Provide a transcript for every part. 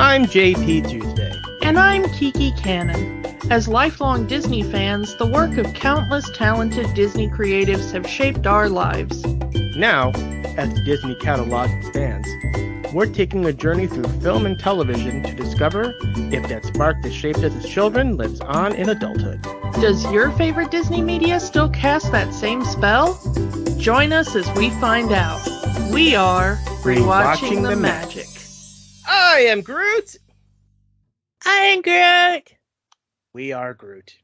I'm JP Tuesday. And I'm Kiki Cannon. As lifelong Disney fans, the work of countless talented Disney creatives have shaped our lives. Now, as the Disney catalog expands, we're taking a journey through film and television to discover if that spark that shaped us as children lives on in adulthood. Does your favorite Disney media still cast that same spell? Join us as we find out. We are Rewatching the Magic. I am Groot. I am Groot. We are Groot.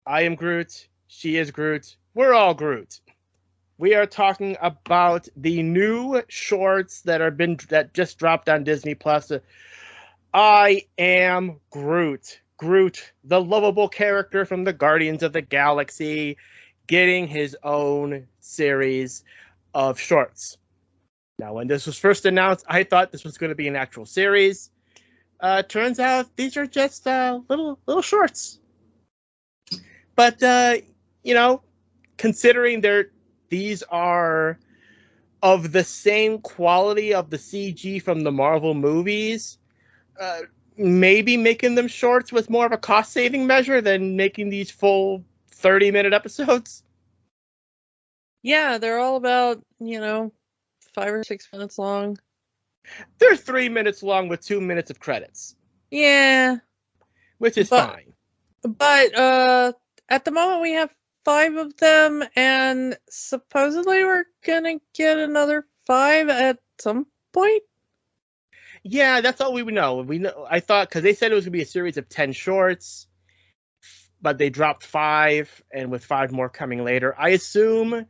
I am Groot. She is Groot. We're all Groot. We are talking about the new shorts that just dropped on Disney Plus. I am Groot. Groot, the lovable character from the Guardians of the Galaxy, getting his own series of shorts. Now, when this was first announced, I thought this was going to be an actual series. Turns out these are just little shorts. But considering these are of the same quality of the CG from the Marvel movies, maybe making them shorts was more of a cost-saving measure than making these full 30-minute episodes. Yeah, they're all about, 5 or 6 minutes long. They're 3 minutes long with 2 minutes of credits. Yeah. Which is fine. But at the moment we have 5 of them, and supposedly we're gonna get another 5 at some point. Yeah, that's all we know. I thought, because they said it was gonna be a series of 10 shorts, but they dropped 5, and with 5 more coming later. I assume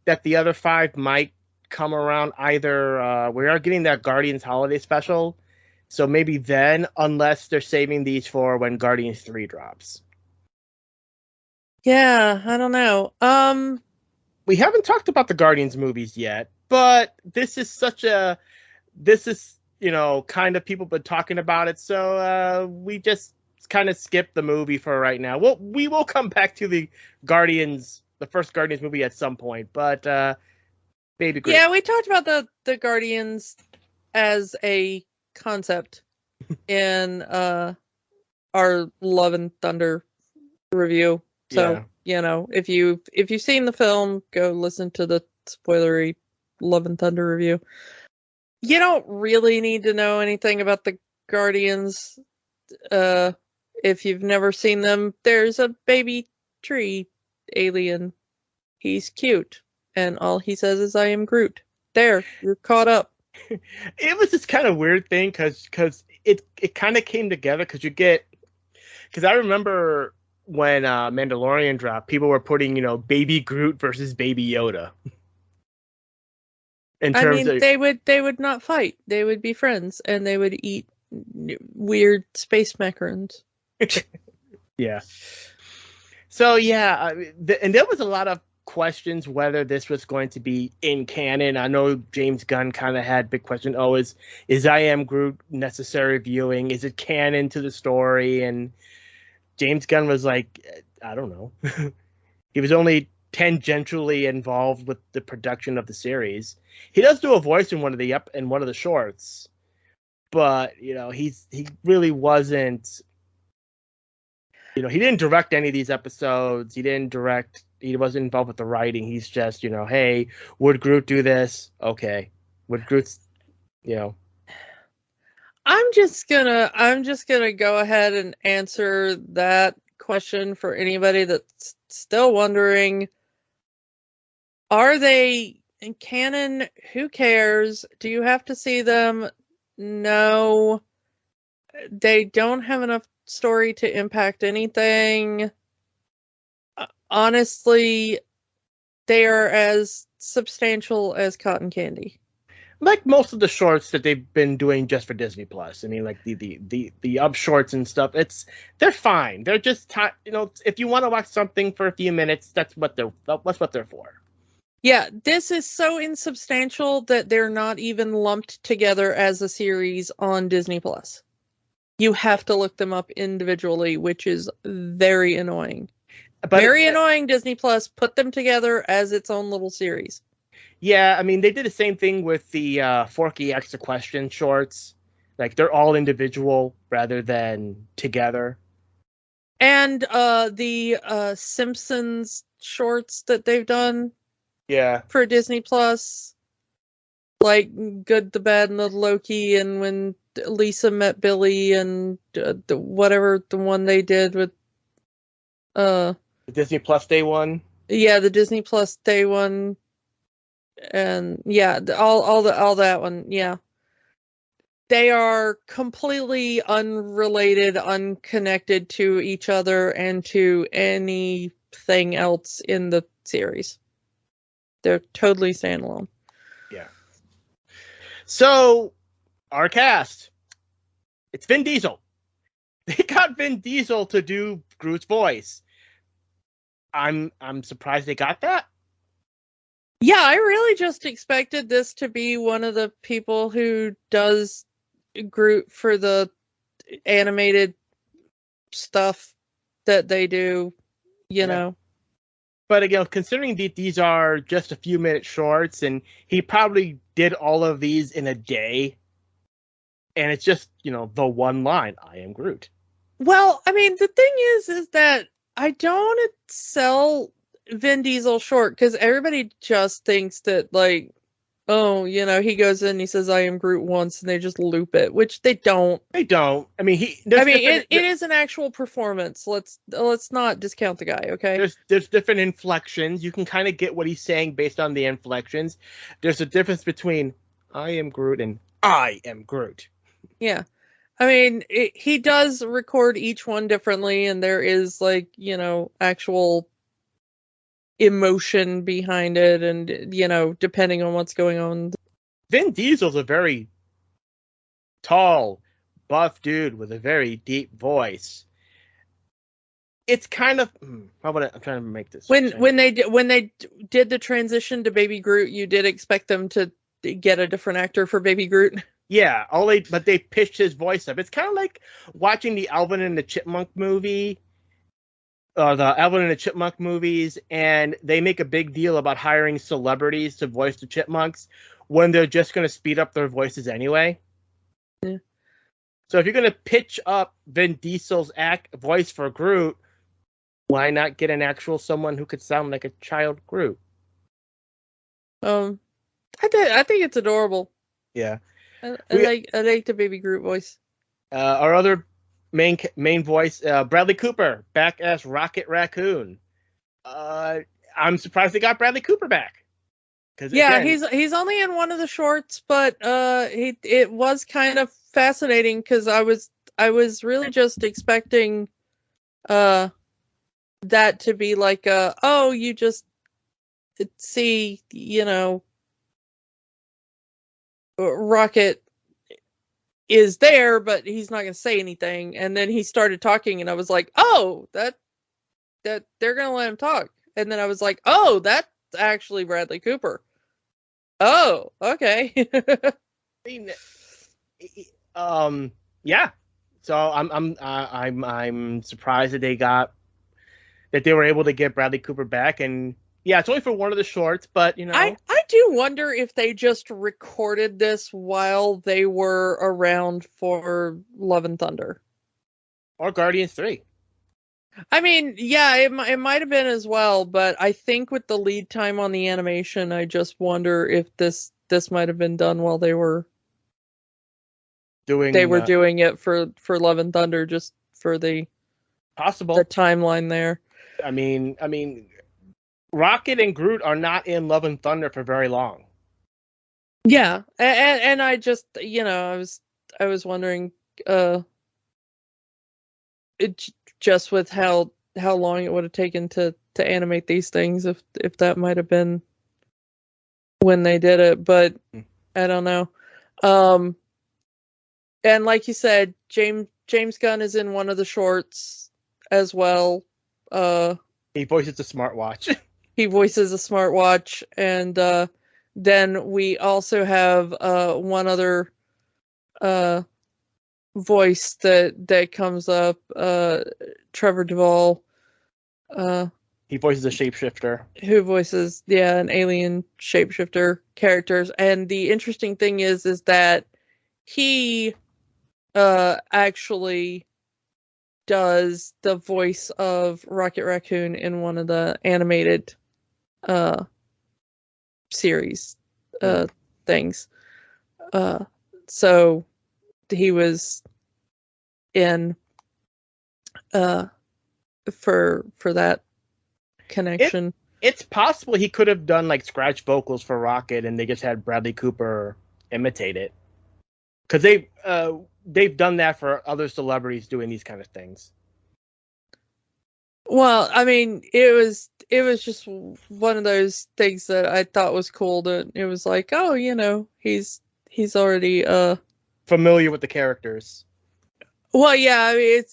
that the other 5 might come around either. We are getting that Guardians holiday special, so maybe then, unless they're saving these for when Guardians 3 drops. Yeah, I don't know. We haven't talked about the Guardians movies yet, but this is kind of people been talking about it, so we just kind of skip the movie for right now. We will come back to the first Guardians movie at some point, but Baby Groot. Yeah, we talked about the Guardians as a concept in our Love and Thunder review. So, if you've seen the film, go listen to the spoilery Love and Thunder review. You don't really need to know anything about the Guardians. If you've never seen them, there's a baby tree alien. He's cute. And all he says is, I am Groot. There, you're caught up. It was this kind of weird thing because it kind of came together because I remember when Mandalorian dropped, people were putting, Baby Groot versus Baby Yoda. They would not fight. They would be friends, and they would eat weird space macarons. Yeah. So yeah, and there was a lot of questions whether this was going to be in canon. I know James Gunn kind of had big question. Oh, is I Am Groot necessary viewing? Is it canon to the story? And James Gunn was like, I don't know. He was only tangentially involved with the production of the series. He does do a voice in one of the shorts, but he really wasn't. He didn't direct any of these episodes. He wasn't involved with the writing. He's just, hey, would Groot do this? Okay. Would Groot's, I'm just gonna go ahead and answer that question for anybody that's still wondering. Are they in canon? Who cares? Do you have to see them? No. They don't have enough story to impact anything. Honestly, they are as substantial as cotton candy. Like most of the shorts that they've been doing just for Disney Plus. I mean, like the up shorts and stuff. They're fine. They're just if you want to watch something for a few minutes, that's what they're for. Yeah, this is so insubstantial that they're not even lumped together as a series on Disney Plus. You have to look them up individually, which is very annoying. Very annoying. Disney Plus put them together as its own little series. Yeah, I mean, they did the same thing with the Forky Extra Question shorts. Like they're all individual rather than together. And the Simpsons shorts that they've done for Disney Plus, like Good, the Bad, and the Loki, and When Lisa Met Billy, and the one they did with the Disney Plus Day one. Yeah, the Disney Plus Day one, and yeah, all that one. Yeah, they are completely unrelated, unconnected to each other and to anything else in the series. They're totally standalone. Yeah. So, our cast. It's Vin Diesel. They got Vin Diesel to do Groot's voice. I'm surprised they got that. Yeah, I really just expected this to be one of the people who does Groot for the animated stuff that they do, you know. But again, considering that these are just a few minute shorts, and he probably did all of these in a day, and it's just, the one line, I am Groot. Well, I mean, the thing is that I don't sell Vin Diesel short, because everybody just thinks that, like, oh, he goes in and he says, I am Groot once, and they just loop it, which they don't. They don't. I mean, it is an actual performance. Let's not discount the guy, okay? There's different inflections. You can kind of get what he's saying based on the inflections. There's a difference between I am Groot and I am Groot. Yeah. I mean, he does record each one differently, and there is, like, actual emotion behind it, and, depending on what's going on. Vin Diesel's a very tall, buff dude with a very deep voice. It's kind of I'm trying to make this. When they did the transition to Baby Groot, you did expect them to get a different actor for Baby Groot. Yeah, but they pitched his voice up. It's kind of like watching the Alvin and the Chipmunk movie, the Alvin and the Chipmunk movies, and they make a big deal about hiring celebrities to voice the Chipmunks when they're just going to speed up their voices anyway. Yeah. So if you're going to pitch up Vin Diesel's voice for Groot, why not get an actual someone who could sound like a child Groot? I think it's adorable. Yeah. I like the Baby Groot voice. Our other main voice, Bradley Cooper, back as Rocket Raccoon. I'm surprised they got Bradley Cooper back. Yeah, he's only in one of the shorts, but it was kind of fascinating, because I was really just expecting that to be like you just see, Rocket is there, but he's not going to say anything. And then he started talking, and I was like, oh, that they're going to let him talk. And then I was like, oh, that's actually Bradley Cooper. Oh, okay. Yeah. So I'm surprised that they were able to get Bradley Cooper back, and yeah, it's only for one of the shorts, but I do wonder if they just recorded this while they were around for Love and Thunder or Guardians 3. I mean, yeah, it might have been as well, but I think with the lead time on the animation, I just wonder if this might have been done while they were doing it for Love and Thunder, just for the timeline there. I mean, Rocket and Groot are not in Love and Thunder for very long. Yeah, and I just, I was wondering, just with how long it would have taken to animate these things, if that might have been when they did it, but I don't know. And like you said, James Gunn is in one of the shorts as well. He voices a smartwatch. He voices a smartwatch, and then we also have one other voice that comes up, Trevor Duvall. He voices a shapeshifter. Who voices, an alien shapeshifter characters. And the interesting thing is that he actually does the voice of Rocket Raccoon in one of the animated series things. So he was in for that connection. It's possible he could have done like scratch vocals for Rocket, and they just had Bradley Cooper imitate it, because they've done that for other celebrities doing these kind of things. Well, I mean, it was just one of those things that I thought was cool. That it was like, oh, he's already familiar with the characters. Well, yeah, I mean,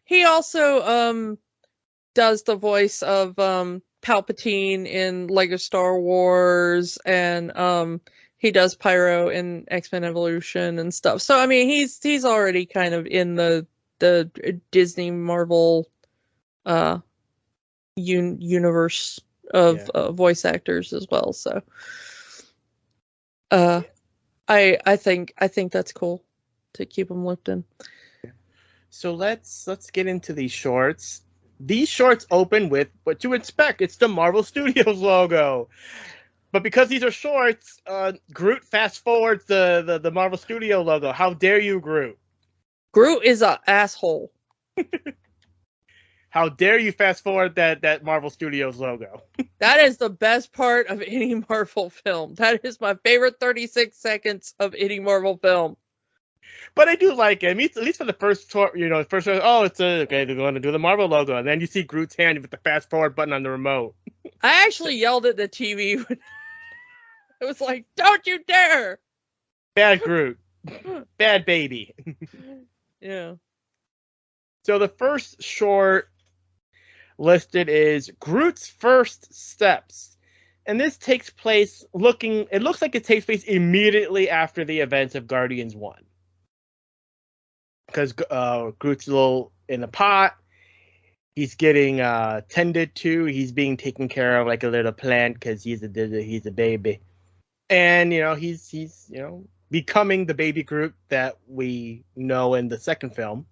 he also does the voice of Palpatine in Lego Star Wars, and he does Pyro in X-Men Evolution and stuff. So I mean, he's already kind of in the Disney Marvel universe of voice actors as well. So I think that's cool to keep them looped in. So let's get into these shorts. These shorts open with what to expect. It's the Marvel Studios logo. But because these are shorts, Groot fast forwards the Marvel Studio logo. How dare you, Groot? Groot is an asshole. How dare you fast forward that Marvel Studios logo? That is the best part of any Marvel film. That is my favorite 36 seconds of any Marvel film. But I do like it. I mean, at least for the first tour, okay, they're going to do the Marvel logo. And then you see Groot's hand with the fast forward button on the remote. I actually yelled at the TV. It was like, don't you dare! Bad Groot. Bad baby. Yeah. So the first short listed is Groot's First Steps. And this takes place it looks like it takes place immediately after the events of Guardians 1. Because Groot's a little in a pot. He's getting tended to. He's being taken care of like a little plant because he's a baby. And, he's becoming the baby Groot that we know in the second film.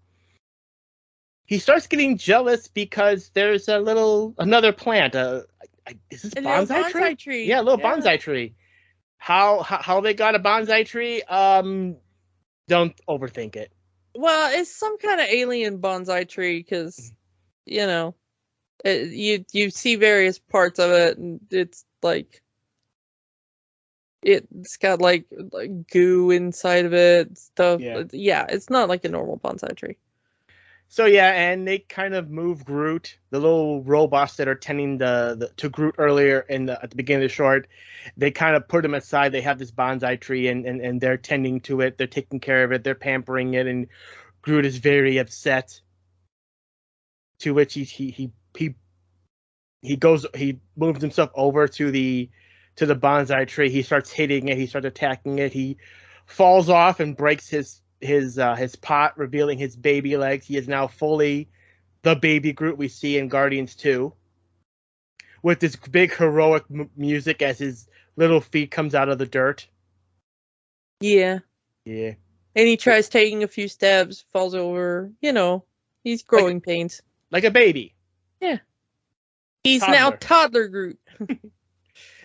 He starts getting jealous because there's another plant. Is this bonsai tree? Yeah, a little bonsai tree. How they got a bonsai tree? Don't overthink it. Well, it's some kind of alien bonsai tree because, you see various parts of it, and it's like it's got like goo inside of it, stuff. Yeah, it's not like a normal bonsai tree. So yeah, and they kind of move Groot, the little robots that are tending to Groot earlier at the beginning of the short. They kind of put him aside. They have this bonsai tree, and they're tending to it. They're taking care of it. They're pampering it, and Groot is very upset. To which he moves himself over to the bonsai tree. He starts hitting it. He starts attacking it. He falls off and breaks his pot, revealing his baby legs. He is now fully the baby Groot we see in Guardians 2, with this big heroic music as his little feet comes out of the dirt. Yeah. And he tries taking a few steps, falls over. He's growing pains. Like a baby. Yeah. He's now toddler Groot.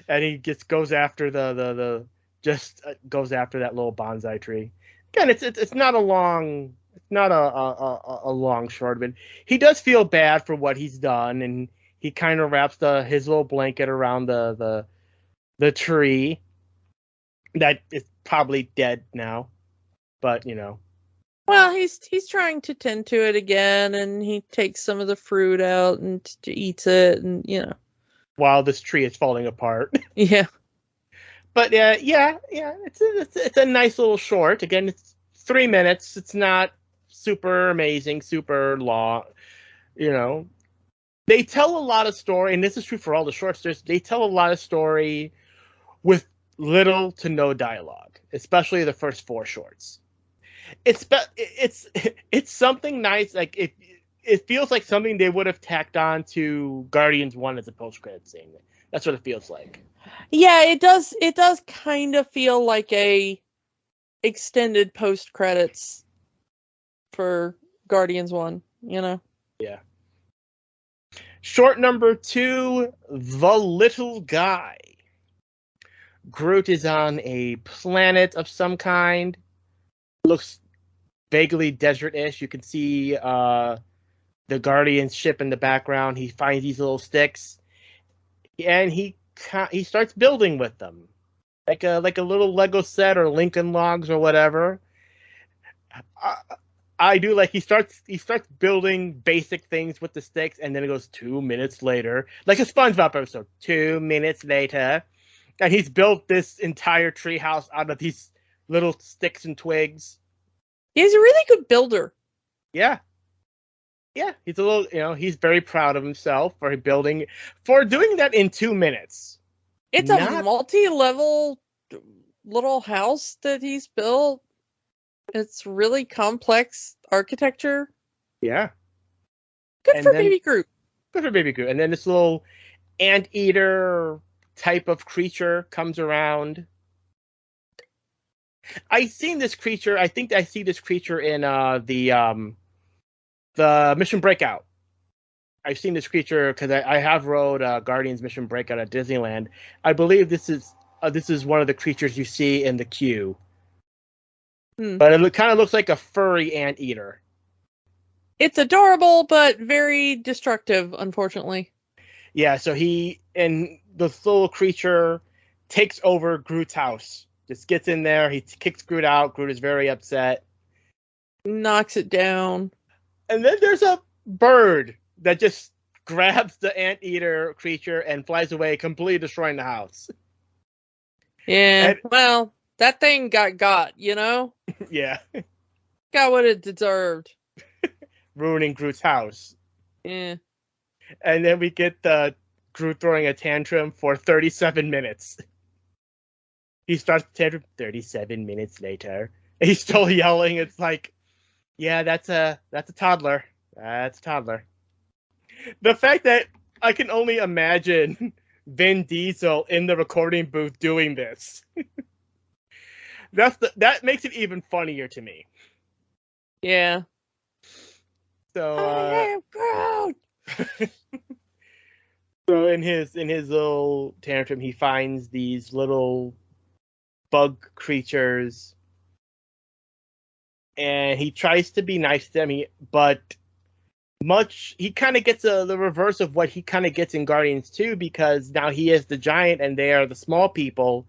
And he goes after goes after that little bonsai tree. Again, it's not a long short, but he does feel bad for what he's done, and he kind of wraps his little blanket around the tree that is probably dead now, but Well, he's trying to tend to it again, and he takes some of the fruit out and eats it, and while this tree is falling apart. Yeah. But it's a nice little short. Again, it's 3 minutes. It's not super amazing, super long. They tell a lot of story, and this is true for all the shorts. They tell a lot of story with little to no dialogue, especially the first 4 shorts. It's something nice. Like it feels like something they would have tacked on to Guardians 1 as a post-credit scene. That's what it feels like. Yeah, it does kind of feel like a extended post credits for Guardians 1, you know? Yeah. Short number 2, The Little Guy. Groot is on a planet of some kind. Looks vaguely desert-ish. You can see the Guardians ship in the background. He finds these little sticks, and he starts building with them, like a little Lego set or Lincoln Logs or whatever. I do like he starts building basic things with the sticks, and then it goes 2 minutes later, like a SpongeBob episode. 2 minutes later, and he's built this entire treehouse out of these little sticks and twigs. He's a really good builder. Yeah. Yeah, he's a little, he's very proud of himself for doing that in 2 minutes. It's a multi-level little house that he's built. It's really complex architecture. Yeah. Good for Baby Groot. Good for Baby Groot. And then this little anteater type of creature comes around. I've seen this creature. I think I see this creature in the Mission Breakout. I've seen this creature because I have rode Guardians Mission Breakout at Disneyland. I believe this is one of the creatures you see in the queue. But it kind of looks like a furry anteater. It's adorable, but very destructive, unfortunately. Yeah, so the little creature takes over Groot's house. Just gets in there, he kicks Groot out. Groot is very upset. Knocks it down. And then there's a bird that just grabs the anteater creature and flies away, completely destroying the house. Yeah, well, that thing got, you know? Yeah. Got what it deserved. Ruining Groot's house. Yeah. And then we get the Groot throwing a tantrum for 37 minutes. He starts the tantrum 37 minutes later. And he's still yelling. It's like, yeah, that's a toddler. That's a toddler. The fact that I can only imagine Vin Diesel in the recording booth doing this. That makes it even funnier to me. Yeah. So I am Groot. So in his little tantrum, he finds these little bug creatures, and he tries to be nice to them. He kind of gets the reverse of what he kind of gets in Guardians 2, because now he is the giant and they are the small people.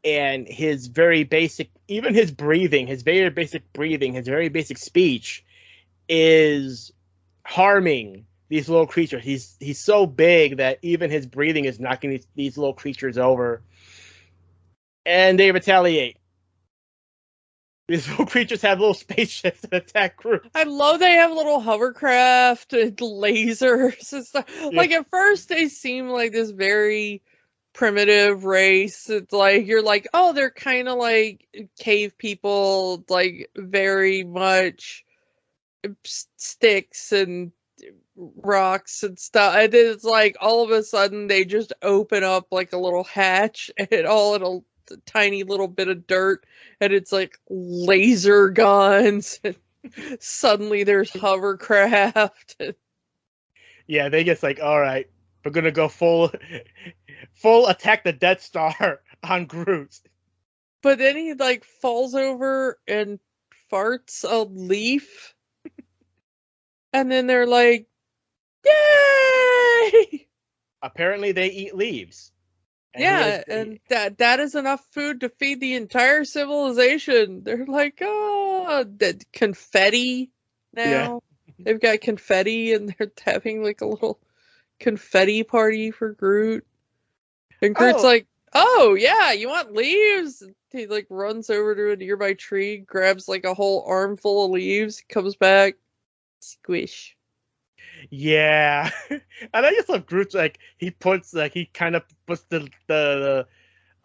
And his very basic, even his breathing, his very basic speech is harming these little creatures. He's so big that even his breathing is knocking these little creatures over. And they retaliate. These little creatures have little spaceships that attack Groot. I love they have little hovercraft and lasers and stuff. Yeah. Like, at first they seem like this very primitive race. It's like, you're like, oh, they're kind of like cave people, like very much sticks and rocks and stuff. And it's like all of a sudden they just open up like a little hatch and all in a tiny little bit of dirt, and it's like laser guns, and suddenly there's hovercraft. Yeah, they just like, all right, we're gonna go full attack the Death Star on Groot. But then he like falls over and farts a leaf, and then they're like, yay! Apparently they eat leaves. And that is enough food to feed the entire civilization. They're like, oh, that confetti now. Yeah. They've got confetti, and they're having like a little confetti party for Groot. And Groot's like, oh yeah, you want leaves? He like runs over to a nearby tree, grabs like a whole armful of leaves, comes back, squish. Yeah, and I just love Groot's like he kind of puts a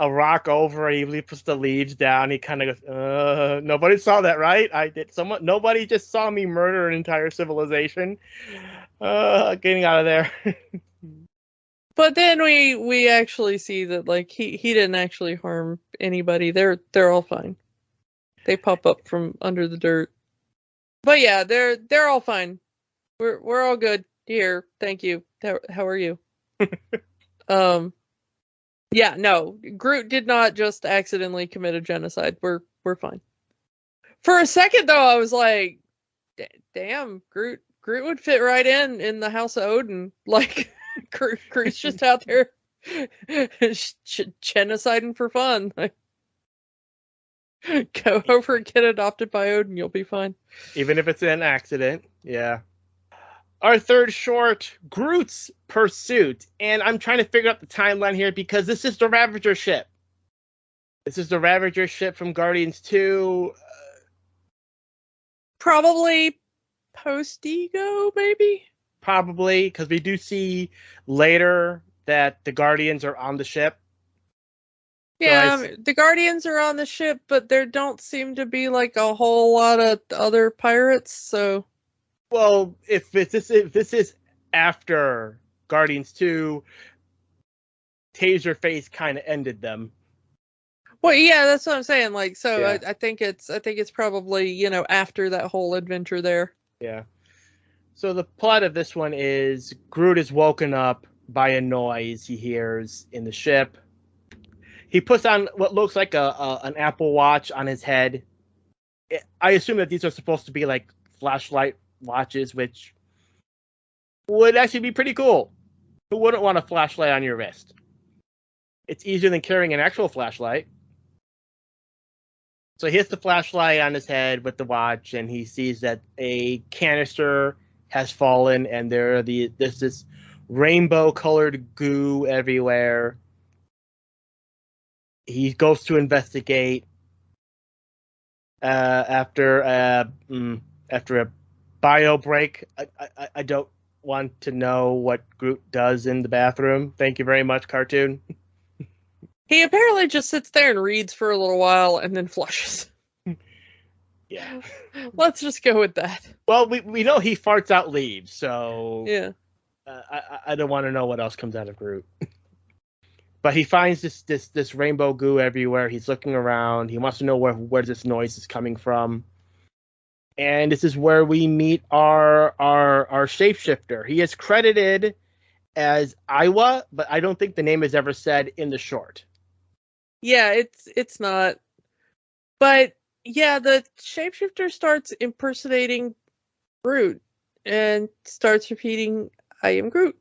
rock over, he puts the leaves down, he kind of goes, nobody saw that, right? Nobody just saw me murder an entire civilization. Getting out of there. But then we actually see that like he didn't actually harm anybody. They're all fine. They pop up from under the dirt. But yeah, they're all fine. We're all good here. Thank you. How are you? Yeah, no. Groot did not just accidentally commit a genocide. We're fine. For a second though, I was like, damn, Groot would fit right in the House of Odin. Like Groot's just out there genociding for fun. Like, go over and get adopted by Odin, you'll be fine. Even if it's an accident, yeah. Our third short, Groot's Pursuit. And I'm trying to figure out the timeline here because this is the Ravager ship. This is the Ravager ship from Guardians 2. Probably post-Ego, maybe? Probably, because we do see later that the Guardians are on the ship. Yeah, so the Guardians are on the ship, but there don't seem to be like a whole lot of other pirates, so... Well, if this is after Guardians 2, Taserface kind of ended them. Well, yeah, that's what I'm saying. Like, so yeah. I think it's probably, you know, after that whole adventure there. Yeah. So the plot of this one is Groot is woken up by a noise he hears in the ship. He puts on what looks like an Apple Watch on his head. I assume that these are supposed to be like flashlight watches, which would actually be pretty cool. Who wouldn't want a flashlight on your wrist? It's easier than carrying an actual flashlight. So he hits the flashlight on his head with the watch, and he sees that a canister has fallen, and there's this rainbow-colored goo everywhere. He goes to investigate after a bio break. I don't want to know what Groot does in the bathroom. Thank you very much, cartoon. He apparently just sits there and reads for a little while and then flushes. Yeah. Let's just go with that. Well, we know he farts out leaves, so yeah. I don't want to know what else comes out of Groot. But he finds this rainbow goo everywhere. He's looking around. He wants to know where this noise is coming from. And this is where we meet our shapeshifter. He is credited as Iowa, but I don't think the name is ever said in the short. Yeah, it's not. But yeah, the shapeshifter starts impersonating Groot and starts repeating, "I am Groot."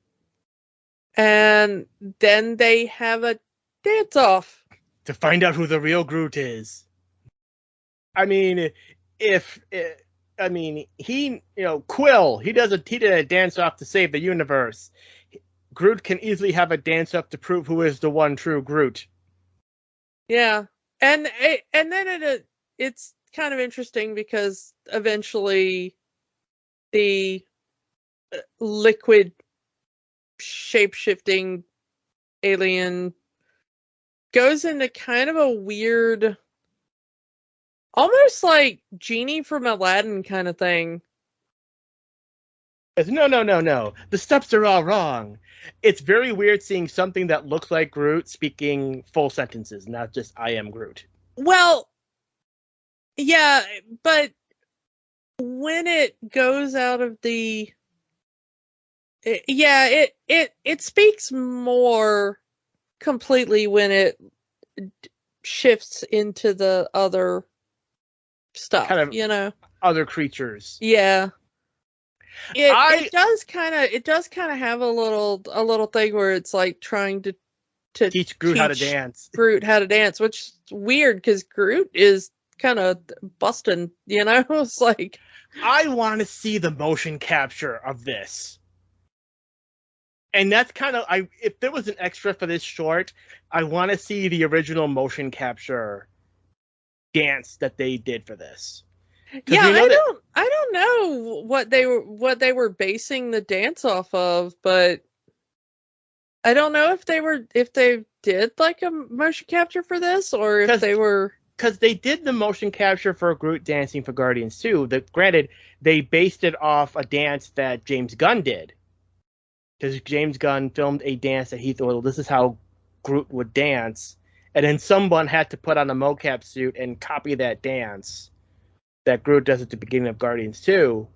And then they have a dance-off. To find out who the real Groot is. I mean, he, Quill, he did a dance-off to save the universe. Groot can easily have a dance-off to prove who is the one true Groot. Yeah. And then it's kind of interesting because eventually the liquid shape-shifting alien goes into kind of a weird, almost like Genie from Aladdin kind of thing. No. The steps are all wrong. It's very weird seeing something that looks like Groot speaking full sentences, not just "I am Groot." Well, yeah, but when it goes out of the... it speaks more completely when it shifts into the other stuff, kind of other creatures. Yeah. It does kind of have a little thing where it's like trying to teach Groot how to dance. Groot how to dance, which is weird because Groot is kind of busting, It's like, I want to see the motion capture of this. And that's kind of, if there was an extra for this short, I want to see the original motion capture dance that they did for this. Yeah, I don't know what they were basing the dance off of, but I don't know if they did like a motion capture for this or if they were, because they did the motion capture for Groot dancing for Guardians 2. Granted, they based it off a dance that James Gunn did. Because James Gunn filmed a dance that he thought, well, this is how Groot would dance. and then someone had to put on a mocap suit and copy that dance that Groot does at the beginning of Guardians 2.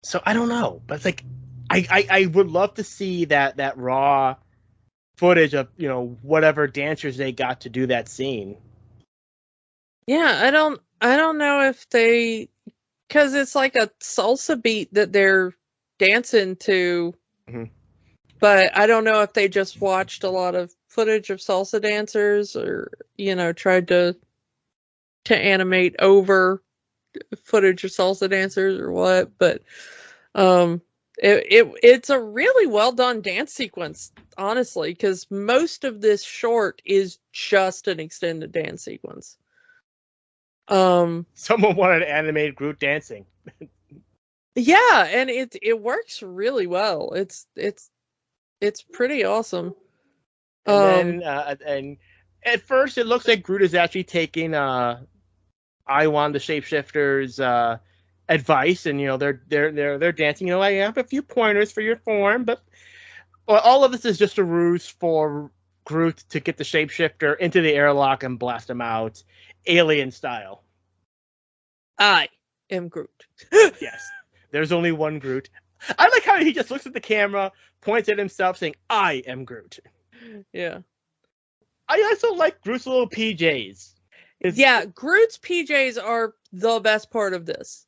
So I don't know, but it's like I would love to see that raw footage of, you know, whatever dancers they got to do that scene. Yeah, I don't know if they, because it's like a salsa beat that they're dancing to, but I don't know if they just watched a lot of footage of salsa dancers or, you know, tried to animate over footage of salsa dancers or what, but it's a really well done dance sequence, honestly, because most of this short is just an extended dance sequence. Someone wanted to animate Groot dancing. Yeah, and it works really well. It's pretty awesome. And then at first it looks like Groot is actually taking Iwan the shapeshifter's advice, and you know they're dancing. You know, I have a few pointers for your form, but all of this is just a ruse for Groot to get the shapeshifter into the airlock and blast him out, alien style. I am Groot. Yes, there's only one Groot. I like how he just looks at the camera, points at himself, saying, "I am Groot." Yeah. I also like Groot's little PJs. Yeah, Groot's PJs are the best part of this.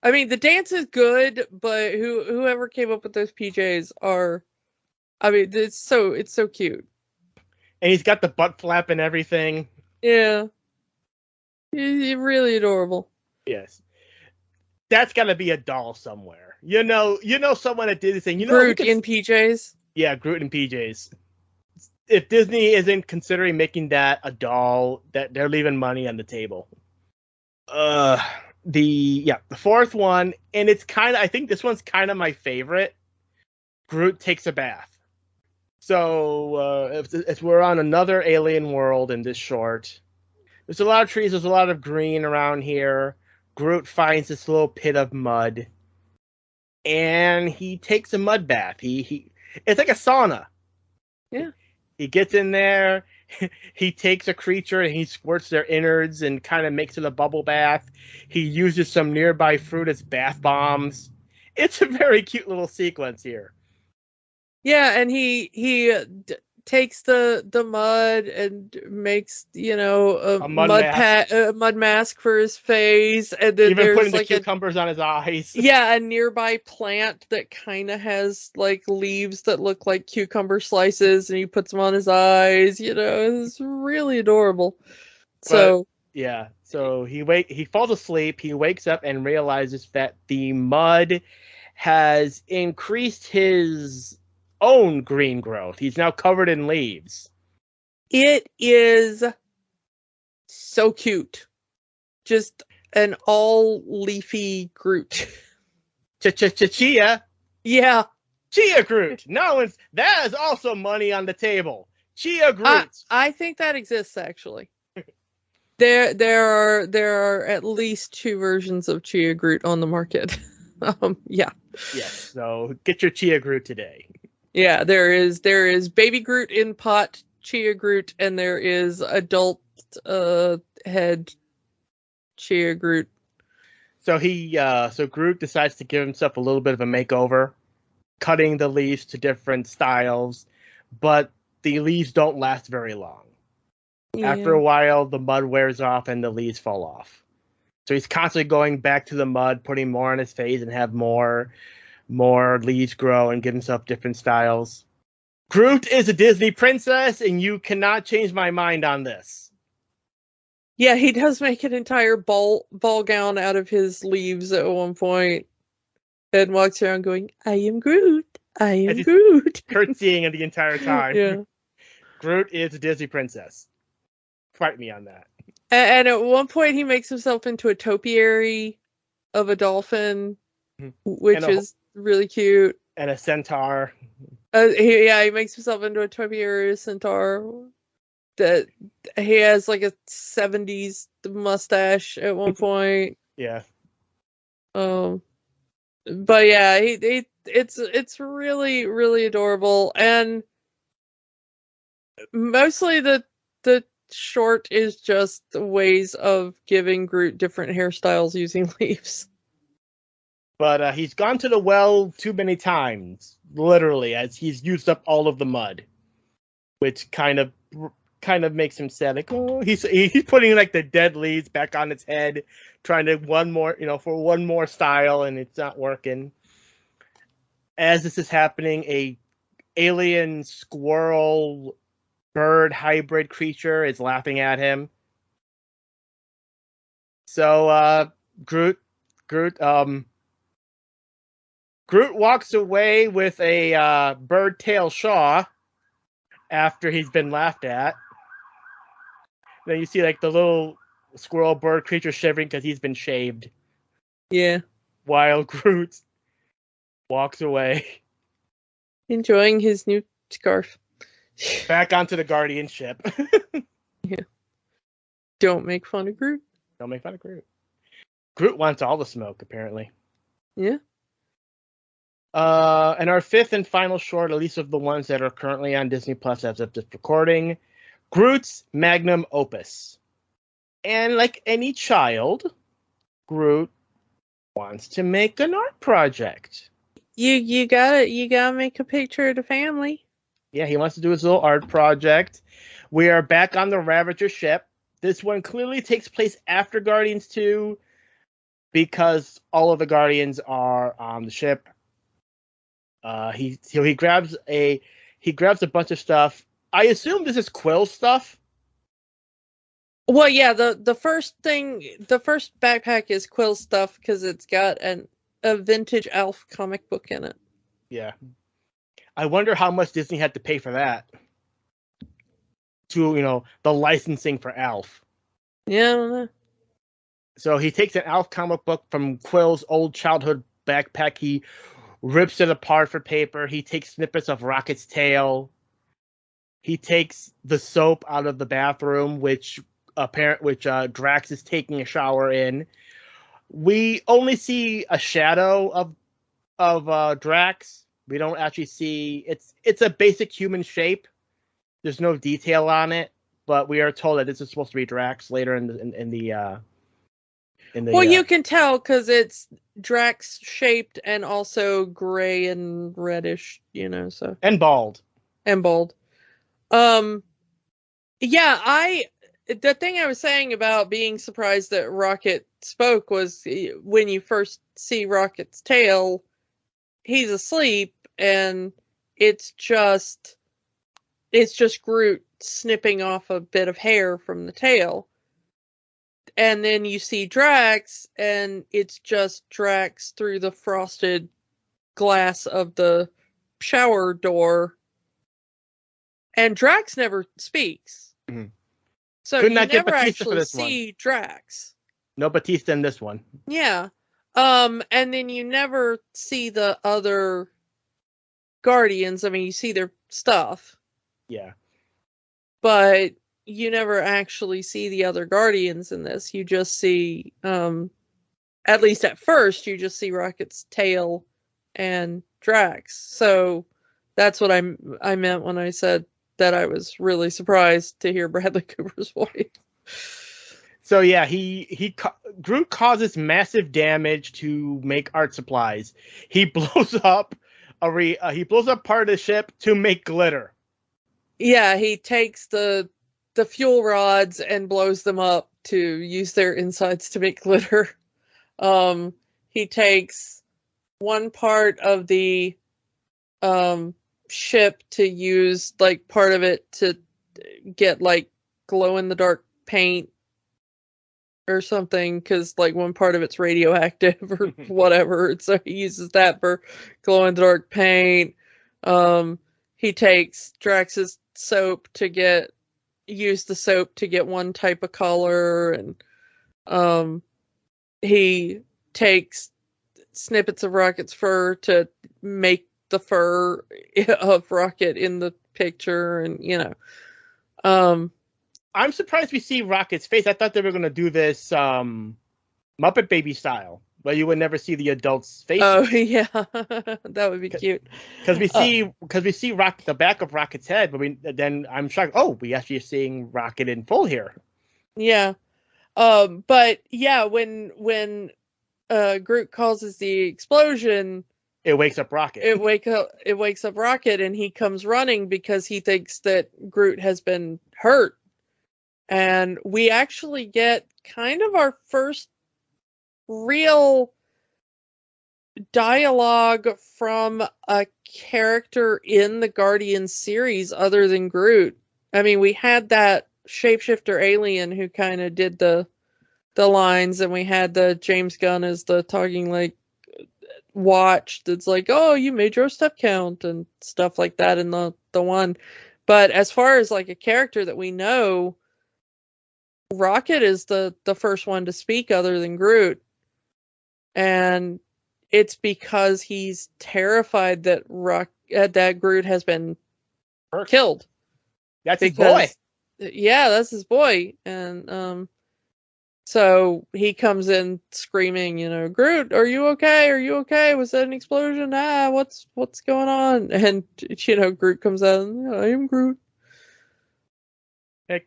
I mean, the dance is good, but whoever came up with those PJs are, I mean, it's so cute. And he's got the butt flap and everything. Yeah. He's really adorable. Yes. That's got to be a doll somewhere. You know someone that did this thing. You know, Groot in PJs? Yeah, Groot in PJs. If Disney isn't considering making that a doll, that they're leaving money on the table. The fourth one, and it's kind of, I think this one's kind of my favorite. Groot takes a bath. So if we're on another alien world in this short, there's a lot of trees, there's a lot of green around here. Groot finds this little pit of mud, and he takes a mud bath. It's like a sauna. Yeah. He gets in there, he takes a creature and he squirts their innards and kind of makes it a bubble bath. He uses some nearby fruit as bath bombs. It's a very cute little sequence here. Yeah, and he takes the mud and makes, you know, a mud mask for his face, and then even there's putting like the cucumbers on his eyes. Yeah, a nearby plant that kind of has like leaves that look like cucumber slices, and he puts them on his eyes. You know, it's really adorable. So yeah, so he falls asleep. He wakes up and realizes that the mud has increased his own green growth. He's now covered in leaves. It is so cute. Just an all leafy Groot. Chia. Yeah. Chia Groot. No, that is also money on the table. Chia Groot. I think that exists, actually. There are at least 2 versions of Chia Groot on the market. Yeah. Yes, so get your Chia Groot today. Yeah, there is baby Groot in pot Chia Groot, and there is adult head Chia Groot. So Groot decides to give himself a little bit of a makeover, cutting the leaves to different styles, but the leaves don't last very long. Yeah. After a while, the mud wears off and the leaves fall off. So he's constantly going back to the mud, putting more on his face, and have more leaves grow and give himself different styles. Groot is a Disney princess, and you cannot change my mind on this. Yeah, he does make an entire ball gown out of his leaves at one point, and walks around going, "I am Groot. I am Groot." Curtsying the entire time. Yeah. Groot is a Disney princess. Fight me on that. And at one point, he makes himself into a topiary of a dolphin, which is really cute. And a centaur. He makes himself into a topiary centaur. That he has like a 70s mustache at one point. Yeah. But yeah, it's really, really adorable. And Mostly the short is just ways of giving Groot different hairstyles using leaves. But he's gone to the well too many times, literally, as he's used up all of the mud, which kind of makes him sad. Like, oh, he's putting like the dead leaves back on its head, trying to for one more style, and it's not working. As this is happening, a alien squirrel bird hybrid creature is laughing at him. So Groot walks away with a bird tail shaw after he's been laughed at. Then you see like the little squirrel bird creature shivering because he's been shaved. Yeah. While Groot walks away. Enjoying his new scarf. Back onto the Guardian ship. Yeah. Don't make fun of Groot. Don't make fun of Groot. Groot wants all the smoke, apparently. Yeah. And our fifth and final short, at least of the ones that are currently on Disney Plus as of this recording, Groot's magnum opus. And like any child, Groot wants to make an art project. You gotta make a picture of the family. Yeah, he wants to do his little art project. We are back on the Ravager ship. This one clearly takes place after Guardians 2 because all of the Guardians are on the ship. He grabs a bunch of stuff. I assume this is Quill stuff. Well, yeah, the first backpack is Quill stuff because it's got a vintage Alf comic book in it. Yeah. I wonder how much Disney had to pay for that. To, the licensing for Alf. Yeah, I don't know. So he takes an Alf comic book from Quill's old childhood backpack. He rips it apart for paper. He takes snippets of Rocket's tail. He takes the soap out of the bathroom, which Drax is taking a shower in. We only see a shadow of Drax. We don't actually see it's a basic human shape. There's no detail on it, but we are told that this is supposed to be Drax later in the. Well, you can tell because it's Drax shaped and also gray and reddish, so. And bald. Yeah, the thing I was saying about being surprised that Rocket spoke was when you first see Rocket's tail, he's asleep and it's just Groot snipping off a bit of hair from the tail. And then you see Drax and it's just Drax through the frosted glass of the shower door. And Drax never speaks. Mm-hmm. So you never actually see Drax. No Batista in this one. Yeah. And then you never see the other Guardians. I mean, you see their stuff. Yeah. But you never actually see the other Guardians in this. You just see, at least at first, you just see Rocket's tail and Drax. So that's what I meant when I said that I was really surprised to hear Bradley Cooper's voice. So yeah, Groot causes massive damage to make art supplies. He blows up part of the ship to make glitter. Yeah, he takes the fuel rods and blows them up to use their insides to make glitter. He takes one part of the ship to use like part of it to get like glow in the dark paint or something, because like one part of it's radioactive or whatever, so he uses that for glow in the dark paint. He takes Drax's soap to use the soap to get one type of color, and he takes snippets of Rocket's fur to make the fur of Rocket in the picture, and I'm surprised we see Rocket's face. I thought they were going to do this Muppet Baby style. But you would never see the adults' faces. Oh yeah, that would be cute. Because we see the back of Rocket's head, but then I'm shocked. Oh, we actually are seeing Rocket in full here. Yeah, but yeah, when Groot causes the explosion, it wakes up Rocket. It wakes up Rocket, and he comes running because he thinks that Groot has been hurt. And we actually get kind of our first real dialogue from a character in the Guardians series other than Groot. I mean, we had that shapeshifter alien who kind of did the lines, and we had the James Gunn as the talking like watch that's like, oh, you made your step count and stuff like that in the one. But as far as like a character that we know, Rocket is the first one to speak other than Groot. And it's because he's terrified that that Groot has been killed. That's his boy. Yeah, that's his boy. And so he comes in screaming, Groot, are you okay? Are you okay? Was that an explosion? What's going on? And Groot comes out, I am Groot.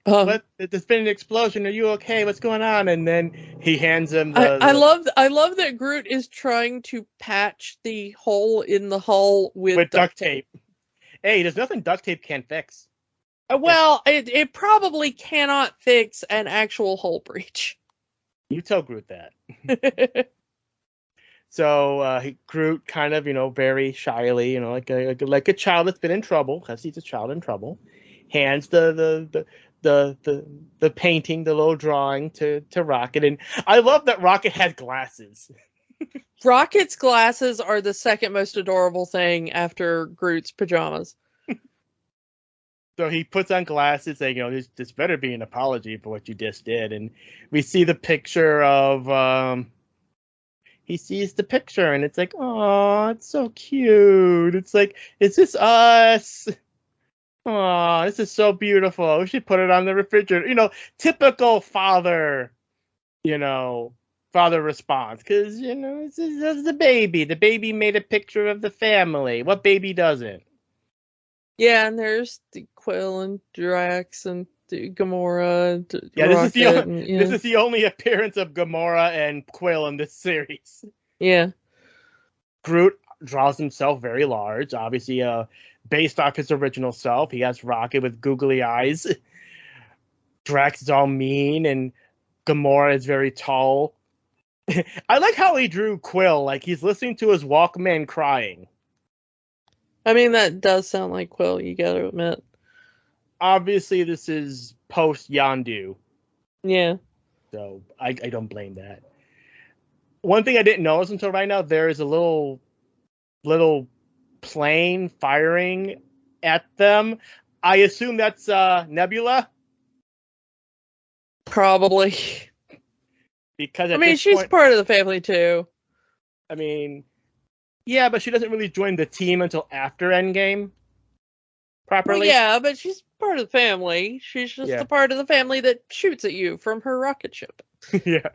There's been an explosion. Are you okay? What's going on? And then he hands him I love that Groot is trying to patch the hole in the hull with duct tape. Hey, there's nothing duct tape can't fix. Well, it probably cannot fix an actual hull breach. You tell Groot that. So Groot kind of, very shyly, like a child that's been in trouble, because he's a child in trouble, hands the painting, the little drawing to Rocket. And I love that Rocket has glasses. Rocket's glasses are the second most adorable thing after Groot's pajamas. So he puts on glasses saying, this better be an apology for what you just did. And we see the picture of, he sees the picture and it's like, oh, it's so cute. It's like, is this us? Oh, this is so beautiful. We should put it on the refrigerator. Typical father, father response. Because, this is the baby. The baby made a picture of the family. What baby doesn't? Yeah, and there's the Quill and Drax and Gamora. This is the only appearance of Gamora and Quill in this series. Yeah. Groot draws himself very large, obviously based off his original self. He has Rocket with googly eyes. Drax is all mean, and Gamora is very tall. I like how he drew Quill, like he's listening to his Walkman crying. I mean, that does sound like Quill, you gotta admit. Obviously, this is post Yondu. Yeah. So, I don't blame that. One thing I didn't notice until right now, there is a little plane firing at them. I assume that's Nebula? Probably. Because she's part of the family, too. I mean, yeah, but she doesn't really join the team until after Endgame. Properly. Well, yeah, but she's part of the family. She's just the part of the family that shoots at you from her rocket ship. Yeah.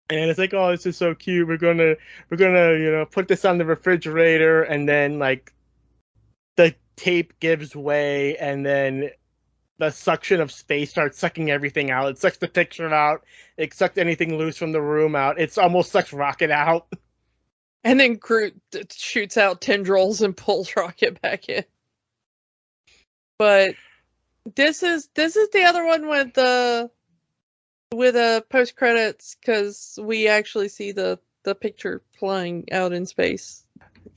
And it's like, oh, this is so cute. We're gonna put this on the refrigerator, and then like the tape gives way, and then the suction of space starts sucking everything out. It sucks the picture out. It sucked anything loose from the room out. It's almost sucks Rocket out. And then Groot shoots out tendrils and pulls Rocket back in. But this is the other one with the post credits, because we actually see the picture flying out in space.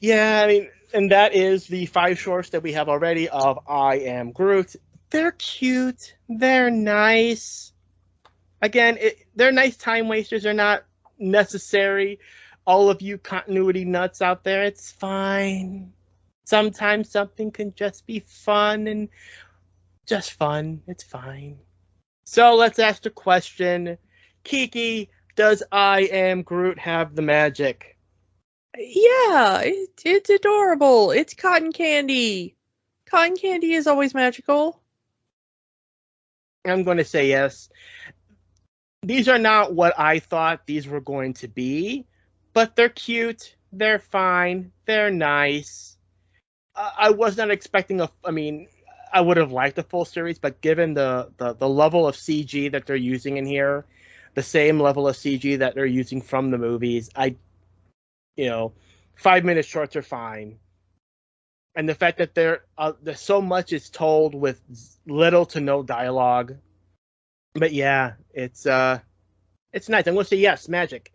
Yeah, I mean, and that is the 5 shorts that we have already of I Am Groot. They're cute. They're nice. Again, they're nice time wasters. They're not necessary. All of you continuity nuts out there, it's fine. Sometimes something can just be fun and just fun. It's fine. So let's ask the question. Kiki, does I Am Groot have the magic? Yeah, it's adorable. It's cotton candy. Cotton candy is always magical. I'm going to say yes. these are not what I thought these were going to be, but they're cute, they're fine, they're nice. I was not expecting I would have liked a full series, but given the level of CG that they're using in here, the same level of CG that they're using from the movies, 5-minute shorts are fine. And the fact that there's so much is told with little to no dialogue. But yeah, it's nice. I'm going to say yes, magic.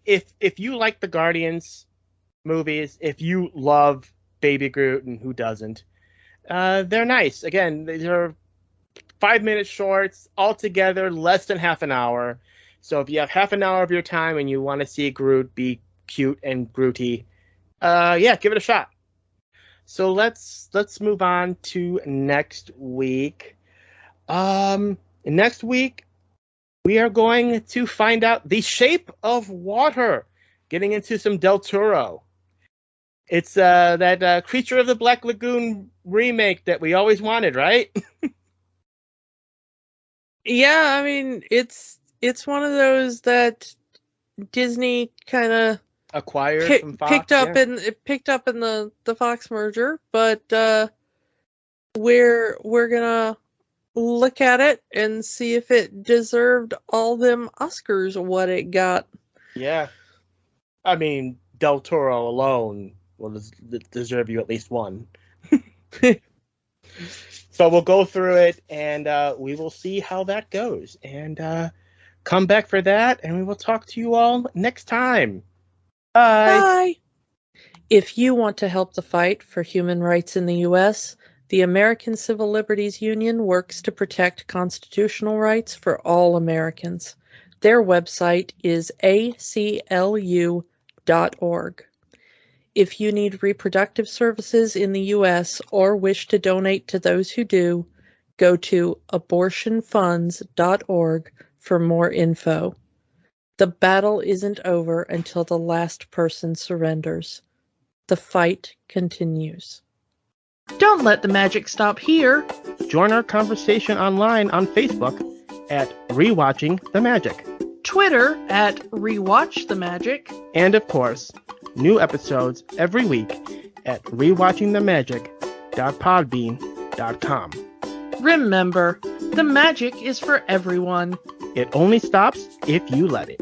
If you like the Guardians movies, if you love Baby Groot, and who doesn't, they're nice. Again, these are 5-minute shorts, altogether less than half an hour. So if you have half an hour of your time and you want to see Groot be cute and Grooty, give it a shot. So let's move on to next week. Next week, we are going to find out The Shape of Water, getting into some Del Toro. It's that Creature of the Black Lagoon remake that we always wanted, right? Yeah, I mean, it's one of those that Disney kind of acquired from Fox. Picked up in the Fox merger, but we're gonna look at it and see if it deserved all them Oscars what it got. Yeah, I mean, Del Toro alone will deserve you at least one. So we'll go through it, and we will see how that goes, and come back for that, and we will talk to you all next time. Bye. Bye. If you want to help the fight for human rights in the U.S., the American Civil Liberties Union works to protect constitutional rights for all Americans. Their website is aclu.org. If you need reproductive services in the U.S. or wish to donate to those who do, go to abortionfunds.org for more info. The battle isn't over until the last person surrenders. The fight continues. Don't let the magic stop here. Join our conversation online on Facebook at Rewatching the Magic, Twitter at Rewatch the Magic, and of course, new episodes every week at rewatchingthemagic.podbean.com. Remember, the magic is for everyone. It only stops if you let it.